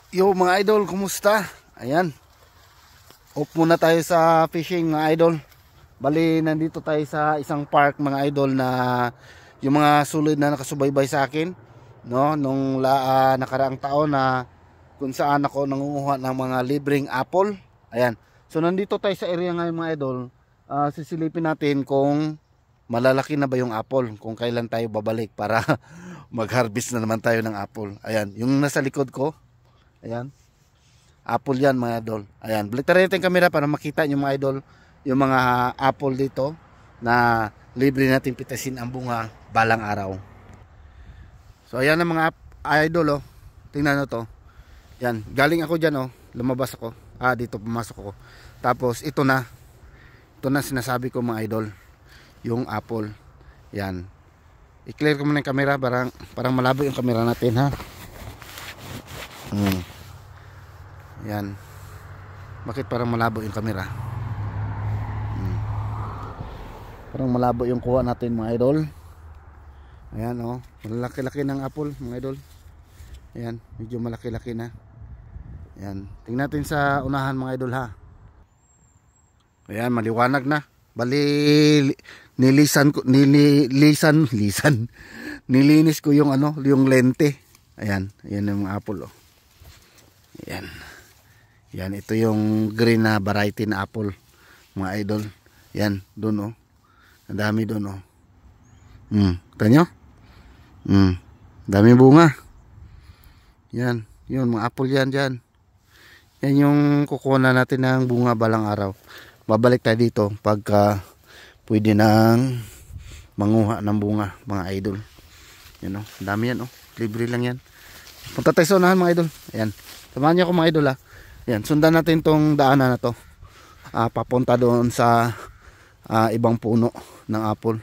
Yo mga idol, kumusta? Ayan, off muna tayo sa fishing mga idol. Bali, nandito tayo sa isang park mga idol na yung mga sulid na nakasubaybay sa akin, no, nung nakaraang taon na kung saan ako nangunguha ng mga libreng apple. Ayan, so nandito tayo sa area ngayon mga idol. Sisilipin natin kung malalaki na ba yung apple, kung kailan tayo babalik para mag-harvest na naman tayo ng apple. Ayan, yung nasa likod ko, ayan, apple yan mga idol. Ayan, baliktarin natin yung camera para makita nyo mga idol yung mga apple dito na libre natin pitasin ang bunga balang araw. So ayan ang mga idol, oh. Tingnan nyo to. Yan, galing ako dyan, oh. Lumabas ako. Dito pumasok ako. Tapos ito na sinasabi ko mga idol, yung apple. Yan, i-clear ko muna yung camera, parang malabo yung camera natin, ha. Yan. Bakit parang malabo yung camera? Parang malabo yung kuha natin mga idol. Ayan, oh. Malaki-laki ng apple mga idol. Ayan, medyo malaki-laki na. Ayan. Tingnan natin sa unahan mga idol, ha. Ayan, maliwanag na. Bali, nilinis ko yung yung lente. Ayan, ayan yung apple, oh. Ayan. Yan, ito yung green na variety na apple mga idol. Yan, doon, oh. Ang dami doon, oh. Kita nyo? Dami bunga. Yan, yun, mga apple yan dyan. Yan yung kukuha na natin ng bunga balang araw. Babalik tayo dito pagka pwede nang manguha ng bunga mga idol. Yan, oh, dami yan, oh. Libre lang yan. Punta tayo sa unahan mga idol. Ayan, samahan niyo ako mga idol, ha. Yan, sundan natin tong daanan na to. Papunta doon sa ibang puno ng apple.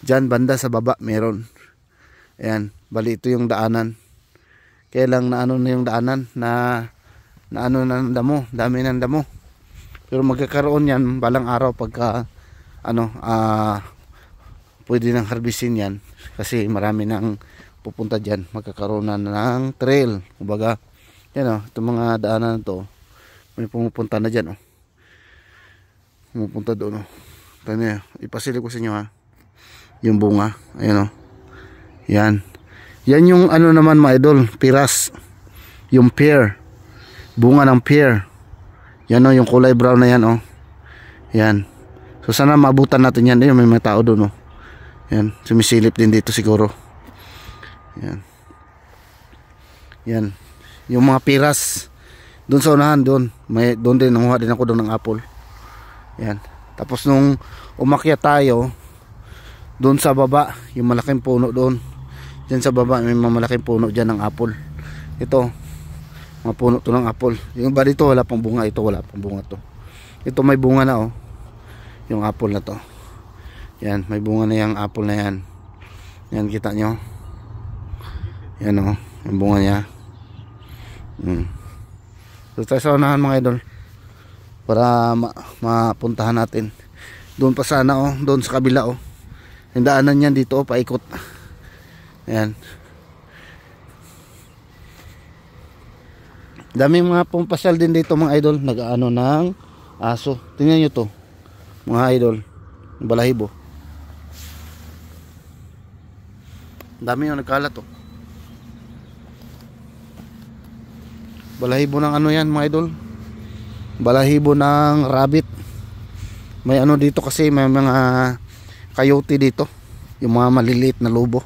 Diyan banda sa baba meron. Ayan, bali ito yung daanan. Kaya lang na yung daanan na ng damo, dami ng damo. Pero magkakaroon yan balang araw pagka pwede nang harvestin yan kasi marami nang pupunta diyan, magkakaroon na ng trail. Kumbaga, yan, oh, itong mga daanan na to, may pumupunta na dyan, oh. Pumupunta doon, oh. Tanya, ipasilip ko sa inyo, ha, yung bunga. Ayan, oh. Yan. Yan yung naman mga idol, piras. Yung pear. Bunga ng pear. Yan, oh, yung kulay brown na yan, oh. Yan. So sana maabutan natin yan. Ayun, may mga tao doon, oh. Yan, sumisilip din dito siguro. Yan. Yan. Yung mga piras doon sa unahan, doon din nanguha din ako doon ng apple. Yan. Tapos nung umakyat tayo doon sa baba, yung malaking puno doon, diyan sa baba may mga malaking puno diyan ng apple. Ito, mga puno to ng apple. Yung iba dito wala pang bunga, ito wala pang bunga to. Ito may bunga na, oh. Yung apple na to. Yan, may bunga na yung apple na yan. Yan, kita nyo. Yan, oh, yung bunga niya. So tayo sa unahan mga idol para mapuntahan natin. Doon pa sana, oh, doon sa kabila, oh. Yung daanan yan dito, oh, paikot. Ayan. Daming mga pumpasyal din dito mga idol, nag-ano ng aso. Tingnan nyo to mga idol, balahibo. Dami yung nagkalat, oh. Balahibo ng yan mga idol, balahibo ng rabbit. May dito kasi, may mga coyote dito, yung mga maliliit na lobo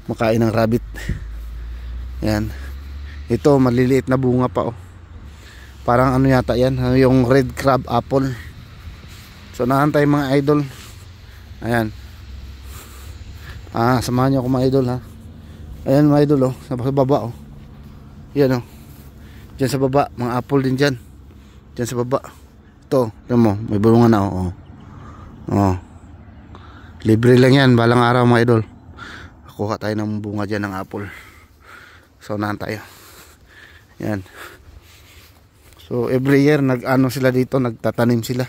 makain ng rabbit. Yan, ito maliliit na bunga pa, oh. Parang yata yan, yung red crab apple. So naantay mga idol. Ayan, samahan nyo ako mga idol, ha. Ayan mga idol, oh, sa baba, oh. Yan, oh. Diyan sa baba, mga apple din dyan. Diyan sa baba. Ito, ito mo, may bulungan na, oh. Oh. Libre lang yan, balang araw mga idol. Kuha tayo ng bunga dyan ng apple. So, unahan tayo. Yan. So, every year, sila dito, nagtatanim sila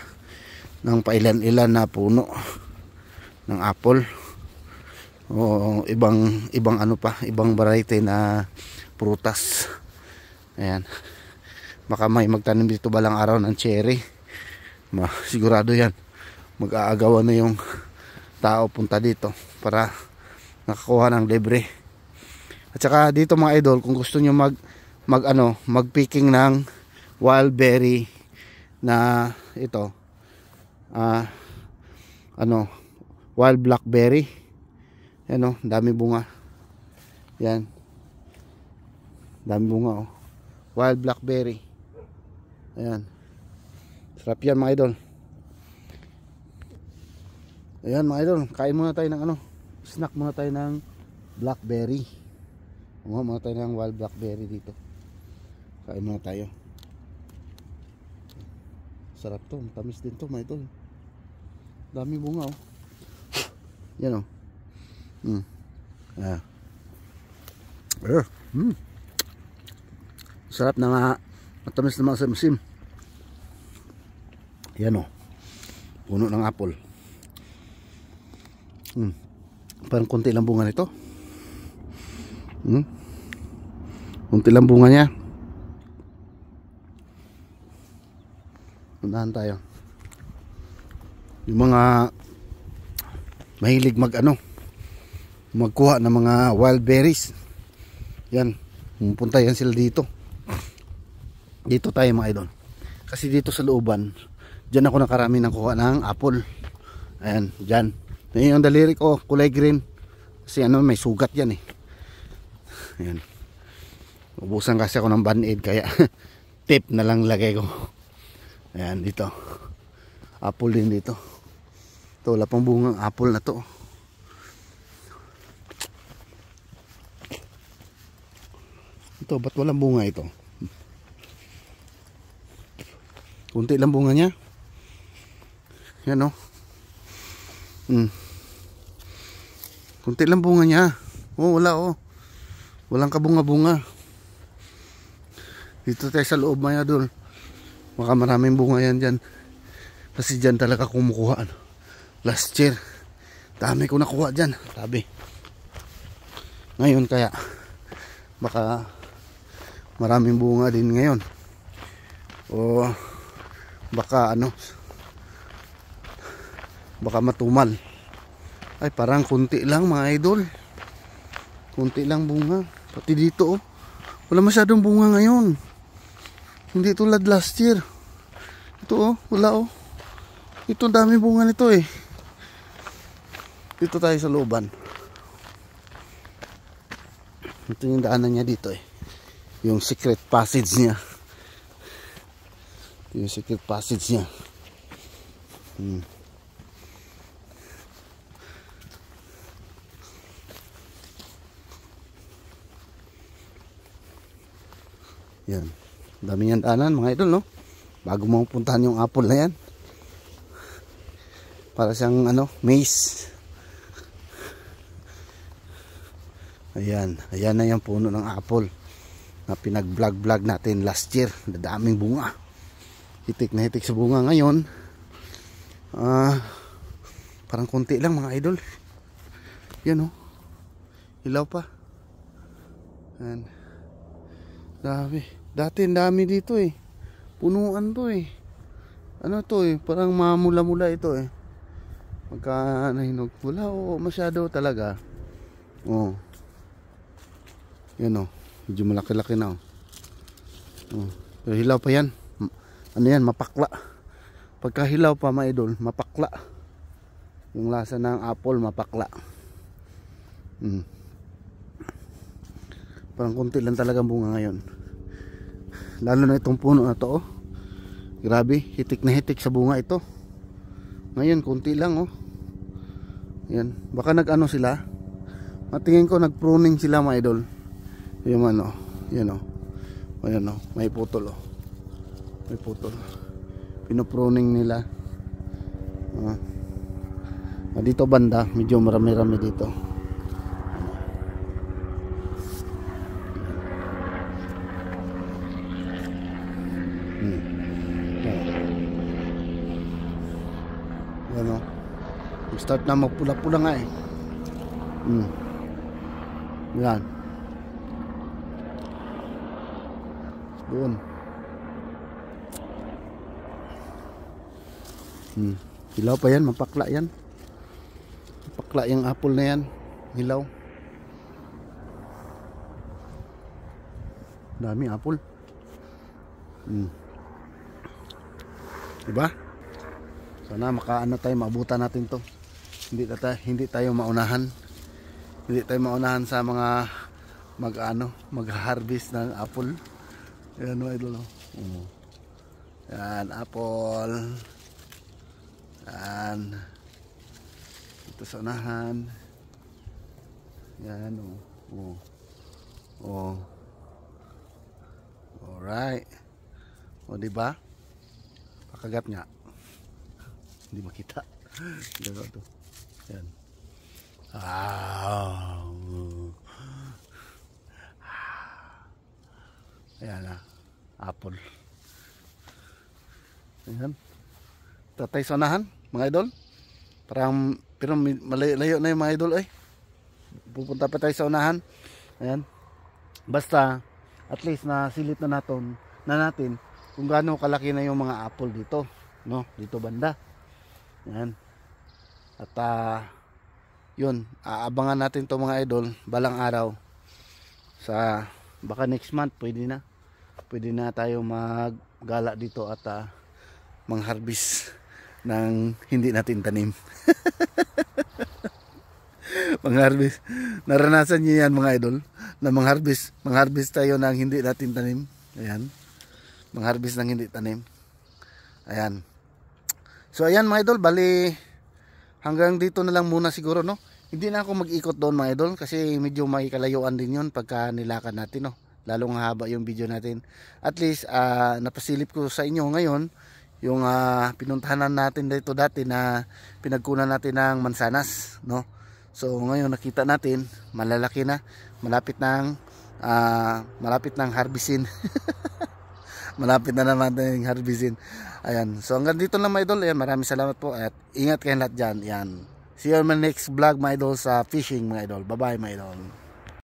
ng pailan-ilan na puno ng apple. O ibang variety na prutas. Ayan. Baka may magtanim dito balang araw ng cherry. Sigurado yan. Mag-aagawan na yung tao punta dito para nakakuha ng libre. At saka dito mga idol, kung gusto nyo mag-picking ng wild berry na ito, wild blackberry. Yan dami bunga. Yan. Dami bunga wild blackberry. Ayan. Sarap yan mga idol. Ayan mga idol, kain muna tayo ng snack muna tayo ng blackberry. Muna tayo ng wild blackberry dito. Kain muna tayo. Sarap to, tamis din to mga idol. Dami bunga Yan sarap na matamis na masim-sim. Yan puno ng apple. Parang konti lang bunga nito. Konti lang bunga niya. Unahan tayo. Yung mga mahilig magkuha ng mga wild berries, yan, pupunta yan sila dito. Dito tayo mga idol. Kasi dito sa looban, dyan ako nakarami ng kuha ng apple. Ayan, dyan. Yung daliri ko, kulay green. Kasi may sugat yan Ayan. Ubusan kasi ako ng band-aid, kaya tip na lang lagay ko. Ayan, dito. Apple din dito. Ito, wala pang bungang apple na to. Ito, ba't walang bunga ito? Kunti lang bunga niya. Yan kunti lang bunga niya. Wala walang kabunga-bunga. Dito tayo sa loob mga idol. Baka maraming bunga yan dyan. Kasi dyan talaga kumukuha last year dami ko nakuha dyan, sabi. Ngayon kaya baka maraming bunga din ngayon, o baka baka matumal. Ay, parang kunti lang mga idol, kunti lang bunga. Pati dito wala masyadong bunga ngayon, hindi tulad last year. Ito wala ito dami bunga nito Dito tayo sa looban. Ito yung daanan niya dito yung secret passage niya. Ito yung secret passage niya. Yan, dami yan daanan mga idol bago mo puntahan yung apple na yan. Para siyang maze. Ayan na yung puno ng apple na pinag-vlog natin last year. Daming bunga. Hitik na hitik sa bunga. Ngayon parang konti lang mga idol. Yan hilaw pa. Ayan. Dati dami dito punuan to parang mamula-mula ito magka nahinog. Wala masyado talaga. Yan medyo malaki-laki na pero hilaw pa yan. Yan, mapakla. Pagka hilaw pa mga idol, mapakla. Yung lasa ng apple mapakla. Parang konti lang talagang bunga ngayon. Lalo na itong puno na to grabe, hitik na hitik sa bunga ito. Ngayon konti lang yan, baka sila, matingin ko nag-pruning sila mga idol. Yung yan ayan may putol may putol, pinopruning nila. Dito banda medyo marami-rami dito. Start na magpula-pula nga Yan. Doon. Hilaw pa yan, mapakla yan. Mapakla yung apple na yan. Hilaw. Dami apple. Diba? Sana makaano tayo, maabutan natin to. Hindi tayo maunahan. Hindi tayo maunahan sa mga mag-harvest ng apple. Ayan mga idol. Yan, apple. Yan. Ito sa unahan. Yan Alright. Diba? Pakagat nga. Hindi makita. Dito to. Yan. Ayan na. Apple. Ayan. Tatay sa unahan, mga idol. Pero malayo na yung mga idol. Pupunta pa tayo sa unahan. Ayan. Basta, at least nasilip na natin kung gaano kalaki na yung mga apple dito. No? Dito banda. Ayan. At yun, aabangan natin to mga idol balang araw. Baka next month pwede na tayo maggala dito at mangharvest ng hindi natin tanim. Mangharvest. Naranasan niyo yan mga idol na mangharvest tayo ng hindi natin tanim. Ayan. Mangharvest ng hindi tanim. Ayan. So ayan mga idol, bali hanggang dito na lang muna siguro, no. Hindi na ako mag-ikot doon mga idol kasi medyo may kalayuan din yun pagka nilakad natin, no. Lalong haba yung video natin. At least napasilip ko sa inyo ngayon yung pinuntahanan natin dito dati na pinagkunan natin ng mansanas, no. So ngayon nakita natin malalaki na, malapit nang harvestin. Malapit na naman tayong harvestin. Ayan. So hanggang dito lang mga idol. Ayan, maraming salamat po at ingat kayong lahat dyan. Ayan. See you on my next vlog mga idol sa fishing mga idol. Bye bye mga idol.